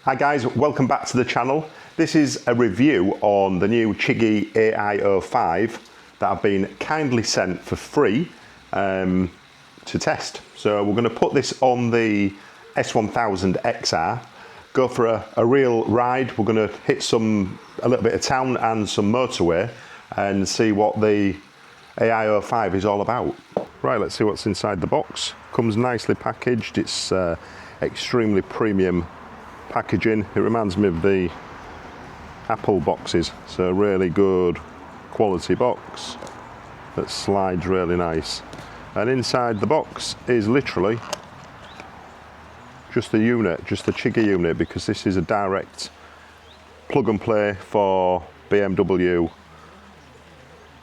Hi guys, welcome back to the channel. This is a review on the new Chigee AIO-5 that I've been kindly sent for free to test. So we're going to put this on the S1000 XR, go for a real ride. We're going to hit a little bit of town and some motorway and see what the AIO-5 is all about. Right, let's see what's inside the box. Comes nicely packaged. It's extremely premium packaging. It reminds me of the Apple boxes, so really good quality box that slides really nice. And inside the box is literally just the unit, just the Chigee unit, because this is a direct plug and play for BMW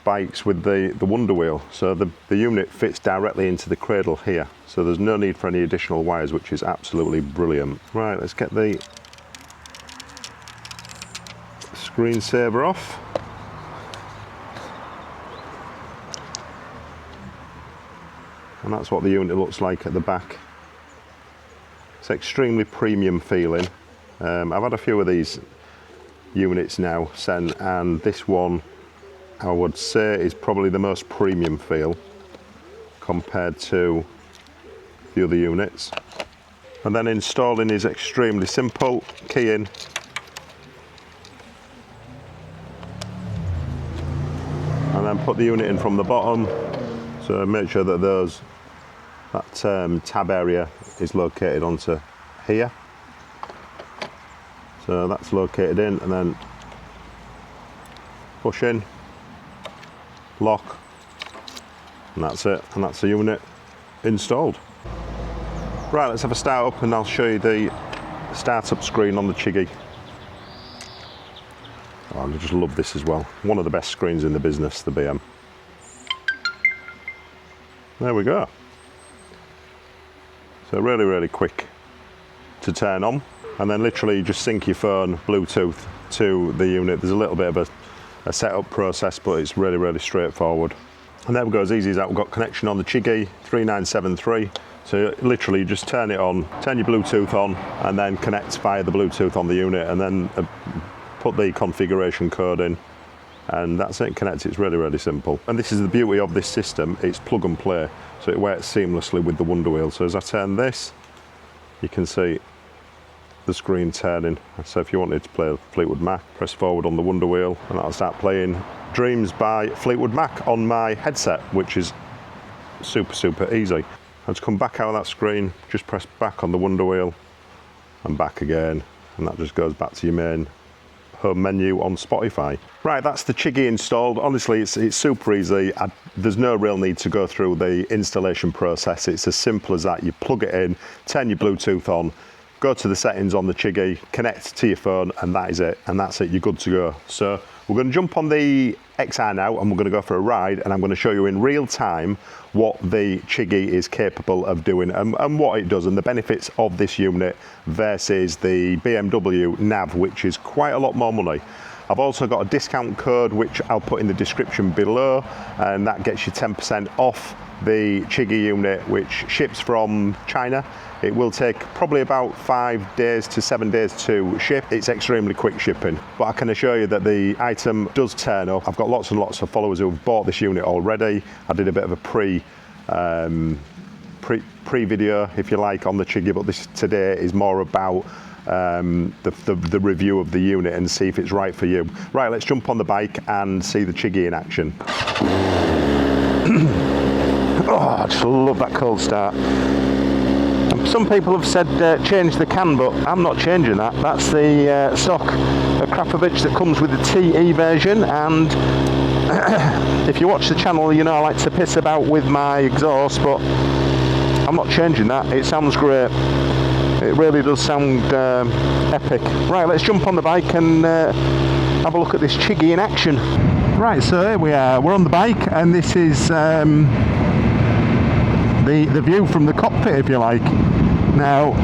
bikes with the wonder wheel. So the unit fits directly into the cradle here, so there's no need for any additional wires, which is absolutely brilliant. Right, let's get the screensaver off. And that's what the unit looks like at the back. It's extremely premium feeling. I've had a few of these units now sent, and this one I would say is probably the most premium feel compared to the other units. And then installing is extremely simple. Key in, and then put the unit in from the bottom. So make sure that that tab area is located onto here. So that's located in, and then push in, lock, and that's it, and that's the unit installed. Right, let's have a start up and I'll show you the startup screen on the Chigee. Oh, I just love this as well. One of the best screens in the business, the BM. There we go. So really, really quick to turn on, and then literally just sync your phone Bluetooth to the unit. There's a little bit of a setup process, but it's really, really straightforward. And there we go, as easy as that. We've got connection on the Chigee 3973. So literally just turn it on, turn your Bluetooth on, and then connect via the Bluetooth on the unit, and then put the configuration code in, and that's it, connect. It's really, really simple. And this is the beauty of this system, it's plug and play, so it works seamlessly with the wonder wheel. So as I turn this, you can see the screen turning. So if you wanted to play Fleetwood Mac, press forward on the wonder wheel and that'll start playing Dreams by Fleetwood Mac on my headset, which is super, super easy. And to come back out of that screen, just press back on the wonder wheel and back again, and that just goes back to your main home menu on Spotify. Right, that's the Chigee installed. Honestly, it's super easy. There's no real need to go through the installation process. It's as simple as that. You plug it in, turn your Bluetooth on, go to the settings on the Chigee, connect to your phone, and that is it. And that's it, you're good to go. So we're going to jump on the XR now, and we're going to go for a ride, and I'm going to show you in real time what the Chigee is capable of doing and what it does, and the benefits of this unit versus the BMW nav, which is quite a lot more money. I've also got a discount code which I'll put in the description below, and that gets you 10% off the Chigee unit, which ships from China. It will take probably about 5 days to 7 days to ship. It's extremely quick shipping, but I can assure you that the item does turn up. I've got lots and lots of followers who have bought this unit already. I did a bit of a pre-video, if you like, on the Chigee, but this today is more about the review of the unit and see if it's right for you. Right, let's jump on the bike and see the Chigee in action. Oh, I just love that cold start. Some people have said change the can, but I'm not changing that. That's the stock Carpuride that comes with the TE version, and if you watch the channel, you know I like to piss about with my exhaust, but I'm not changing that. It sounds great. It really does sound epic. Right, let's jump on the bike and have a look at this Chigee in action. Right, so here we are. We're on the bike, and this is the view from the cockpit, if you like. Now,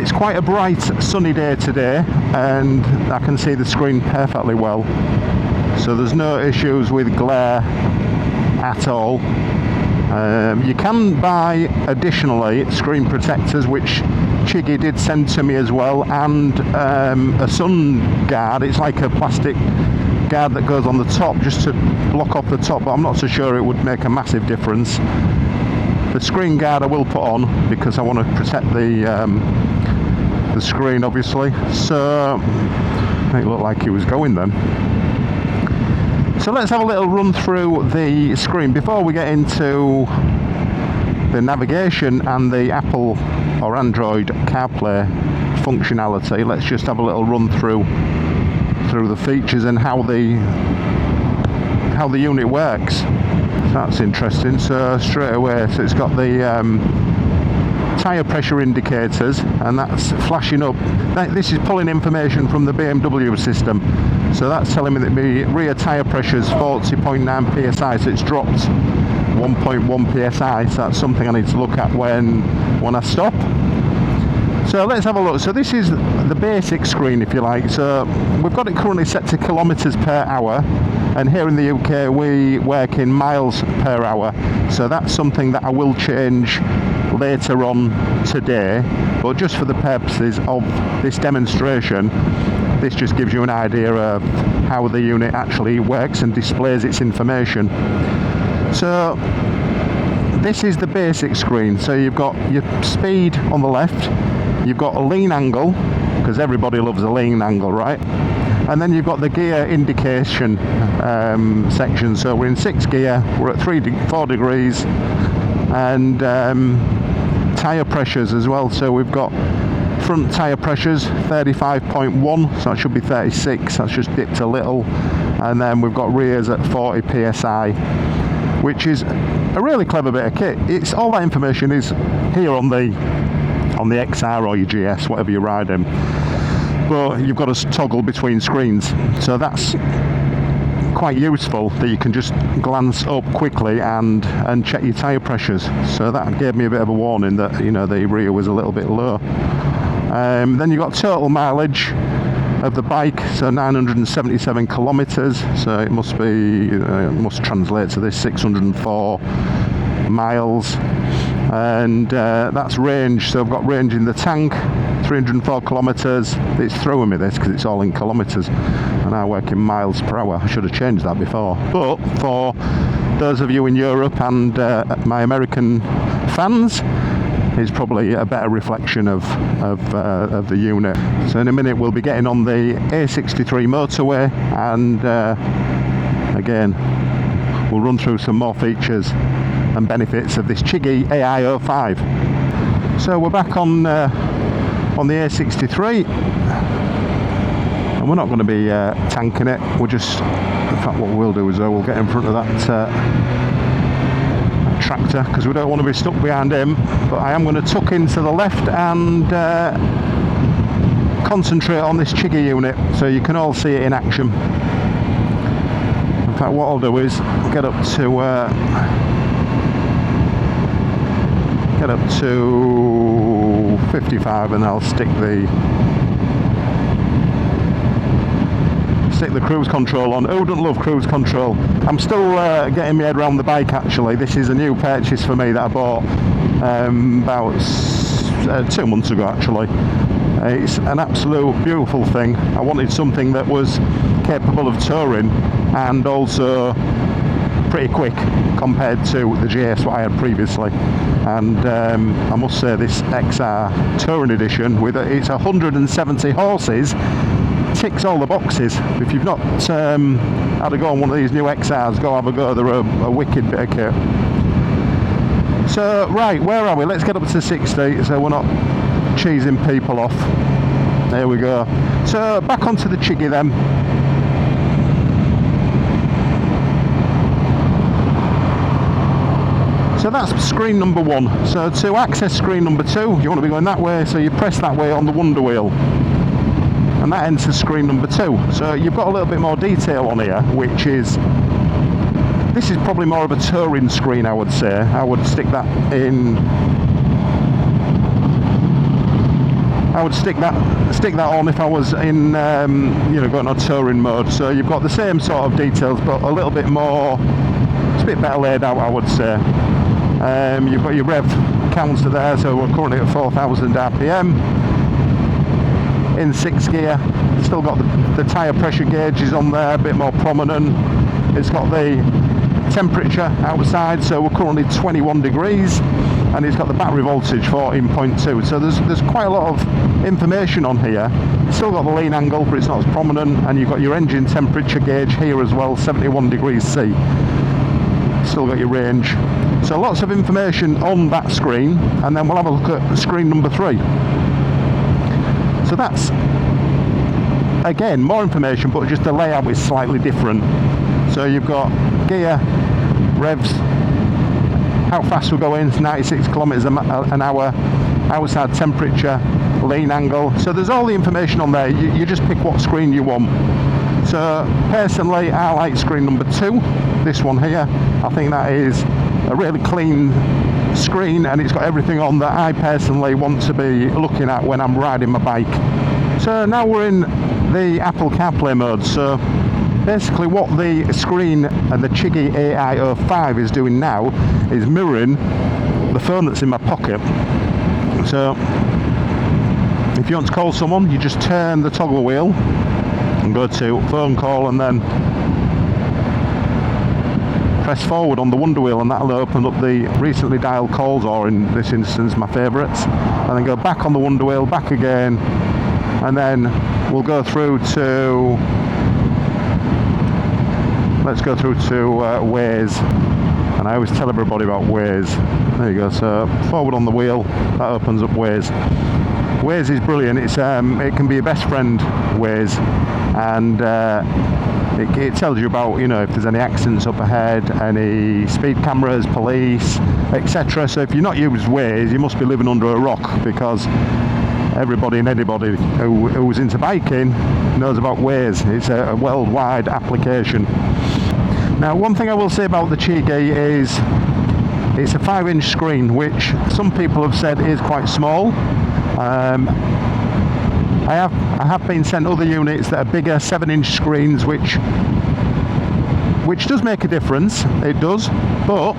it's quite a bright sunny day today, and I can see the screen perfectly well, so there's no issues with glare at all. You can buy additionally screen protectors which Chigee did send to me as well, and a sun guard. It's like a plastic guard that goes on the top just to block off the top, but I'm not so sure it would make a massive difference. The screen guard I will put on because I want to protect the screen, obviously. So it looked like he was going then. So let's have a little run through the screen before we get into the navigation and the Apple or Android CarPlay functionality. Let's just have a little run through the features and how the unit works. That's interesting. So straight away, so it's got the tyre pressure indicators, and that's flashing up. This is pulling information from the BMW system. So that's telling me that the rear tyre pressure is 40.9 psi, so it's dropped 1.1 psi. So that's something I need to look at when I stop. So let's have a look. So this is the basic screen, if you like. So we've got it currently set to kilometres per hour, and here in the UK we work in miles per hour. So that's something that I will change later on today, but just for the purposes of this demonstration, this just gives you an idea of how the unit actually works and displays its information. So this is the basic screen. So you've got your speed on the left, you've got a lean angle, because everybody loves a lean angle, right? And then you've got the gear indication section. So we're in 6th gear, we're at 4 degrees, and tyre pressures as well. So we've got front tyre pressures 35.1, so that should be 36, that's just dipped a little. And then we've got rears at 40 psi, which is a really clever bit of kit. It's all that information is here on the XR or your GS, whatever you're riding, but you've got to toggle between screens. So that's quite useful, that you can just glance up quickly and check your tyre pressures. So that gave me a bit of a warning that, you know, the rear was a little bit low. Then you've got total mileage of the bike, so 977 kilometres, so it must be must translate to this 604 miles. And that's range, so I've got range in the tank, 304 kilometres. It's throwing me this because it's all in kilometres and I work in miles per hour. I should have changed that before, but for those of you in Europe and my American fans, is probably a better reflection of the unit. So in a minute we'll be getting on the A63 motorway, and again we'll run through some more features and benefits of this Chigee AIO-5. So we're back on the A63, and we're not going to be tanking it. We'll just, in fact what we'll do is we'll get in front of that tractor, because we don't want to be stuck behind him, but I am going to tuck into the left and concentrate on this Chigee unit so you can all see it in action. In fact what I'll do is get up to 55 and I'll stick the cruise control on. Who doesn't love cruise control? I'm still getting my head around the bike actually. This is a new purchase for me that I bought about 2 months ago actually. It's an absolute beautiful thing. I wanted something that was capable of touring and also pretty quick compared to the GS what I had previously. And I must say this XR Touring Edition, with it's 170 horses, ticks all the boxes. If you've not had a go on one of these new XRs, go have a go. They're a wicked bit of kit. So right, where are we? Let's get up to 60 so we're not cheesing people off. There we go. So back onto the Chigee then. So that's screen number 1. So to access screen number 2, you want to be going that way, so you press that way on the wonder wheel, and that enters screen number 2. So you've got a little bit more detail on here, which is, this is probably more of a touring screen, I would say. I would stick that in, I would stick that on if I was in you know, going on touring mode. So you've got the same sort of details but a little bit more, it's a bit better laid out, I would say. You've got your rev counter there, so we're currently at 4,000 RPM. In 6th gear, still got the tyre pressure gauges on there, a bit more prominent. It's got the temperature outside, so we're currently 21 degrees, and it's got the battery voltage 14.2, so there's quite a lot of information on here. Still got the lean angle, but it's not as prominent, and you've got your engine temperature gauge here as well, 71 degrees C. Still got your range, so lots of information on that screen. And then we'll have a look at screen number 3. So that's, again, more information, but just the layout is slightly different. So you've got gear, revs, how fast we're going, 96 kilometers an hour, outside temperature, lean angle. So there's all the information on there. You just pick what screen you want. So personally, I like screen number 2, this one here. I think that is a really clean screen, and it's got everything on that I personally want to be looking at when I'm riding my bike. So now we're in the Apple CarPlay mode. So basically what the screen and the Chigee AIO-5 is doing now is mirroring the phone that's in my pocket. So if you want to call someone, you just turn the toggle wheel and go to phone call, and then press forward on the wonder wheel, and that'll open up the recently dialed calls, or in this instance my favourites, and then go back on the wonder wheel, back again, and then we'll go through to, let's go through to Waze. And I always tell everybody about Waze. There you go, so forward on the wheel, that opens up Waze. Waze is brilliant. It's it can be your best friend, Waze, and it tells you about, you know, if there's any accidents up ahead, any speed cameras, police, etc. So if you're not used Waze, you must be living under a rock, because everybody and anybody who's into biking knows about Waze. It's a worldwide application. Now, one thing I will say about the Chigee is it's a 5-inch screen, which some people have said is quite small. I have been sent other units that are bigger, 7-inch screens, which does make a difference. It does, but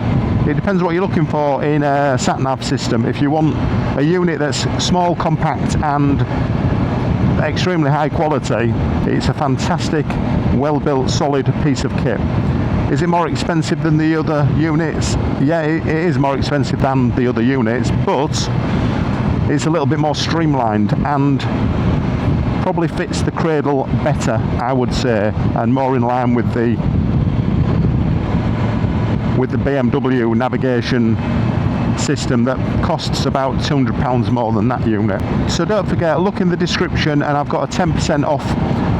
it depends what you're looking for in a Sat-Nav system. If you want a unit that's small, compact, and extremely high quality, it's a fantastic, well-built, solid piece of kit. Is it more expensive than the other units? Yeah, it is more expensive than the other units, but it's a little bit more streamlined and probably fits the cradle better, I would say, and more in line with the BMW navigation system that costs about £200 more than that unit. So don't forget, look in the description, and I've got a 10% off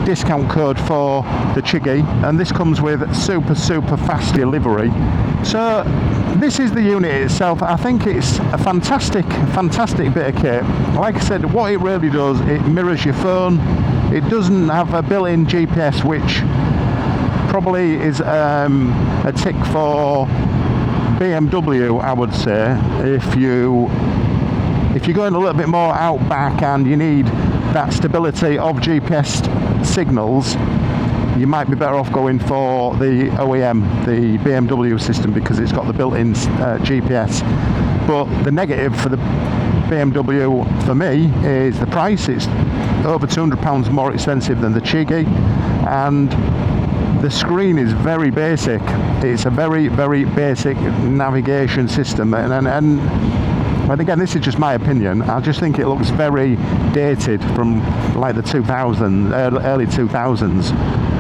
discount code for the Chigee, and this comes with super fast delivery. So this is the unit itself. I think it's a fantastic bit of kit. Like I said, what it really does, it mirrors your phone. It doesn't have a built-in GPS, which probably is a tick for BMW, I would say. If you're going a little bit more out back and you need that stability of GPS signals, you might be better off going for the OEM, the BMW system, because it's got the built-in GPS. But the negative for the BMW for me is the price. It's over £200 more expensive than the Chigee, and the screen is very basic. It's a very basic navigation system, and again, this is just my opinion. I just think it looks very dated from like the 2000s, early 2000s.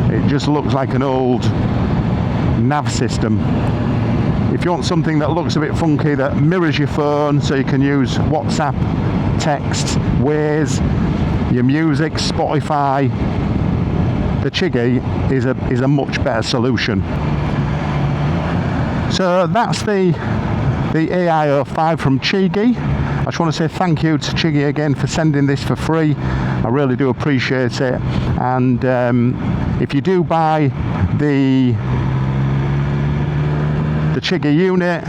It just looks like an old nav system. If you want something that looks a bit funky, that mirrors your phone, so you can use WhatsApp, text, Waze, your music, Spotify, the Chigee is a much better solution. So that's the AIO-5 from Chigee. I just want to say thank you to Chigee again for sending this for free. I really do appreciate it. And if you do buy the Chigee unit,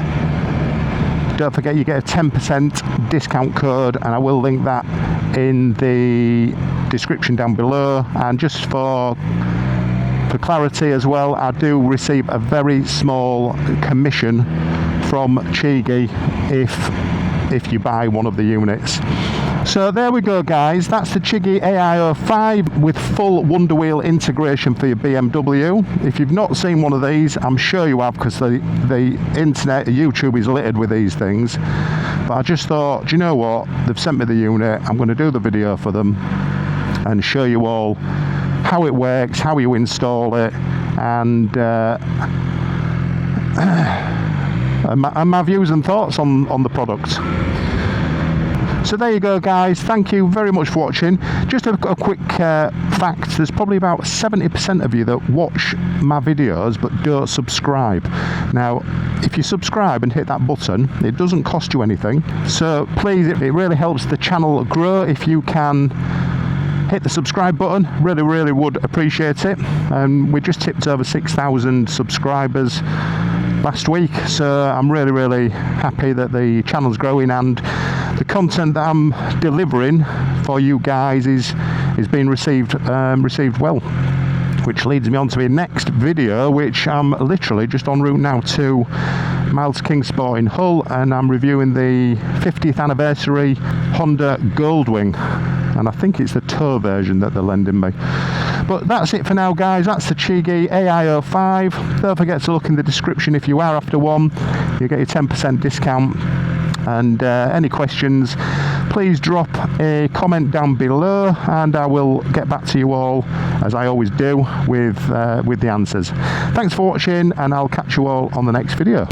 don't forget you get a 10% discount code, and I will link that in the description down below. And just for clarity as well, I do receive a very small commission from Chigee if if you buy one of the units. So there we go, guys. That's the Chigee AIO-5 with full wonder wheel integration for your BMW. If you've not seen one of these, I'm sure you have, because the internet, YouTube is littered with these things. But I just thought, do you know what? They've sent me the unit. I'm going to do the video for them and show you all how it works, how you install it, and my views and thoughts on the product. So there you go, guys. Thank you very much for watching. Just a quick fact, there's probably about 70% of you that watch my videos but don't subscribe. Now, if you subscribe and hit that button, it doesn't cost you anything. So please, it really helps the channel grow if you can hit the subscribe button. Really would appreciate it. And we just tipped over 6,000 subscribers last week, so I'm really happy that the channel's growing, and the content that I'm delivering for you guys is being received well, which leads me on to my next video, which I'm literally just en route now to Miles Kingsport in Hull, and I'm reviewing the 50th anniversary Honda Goldwing, and I think it's the tow version that they're lending me. But that's it for now, guys. That's the Chigee AIO-5. Don't forget to look in the description if you are after one. You get your 10% discount. And any questions, please drop a comment down below, and I will get back to you all, as I always do, with the answers. Thanks for watching, and I'll catch you all on the next video.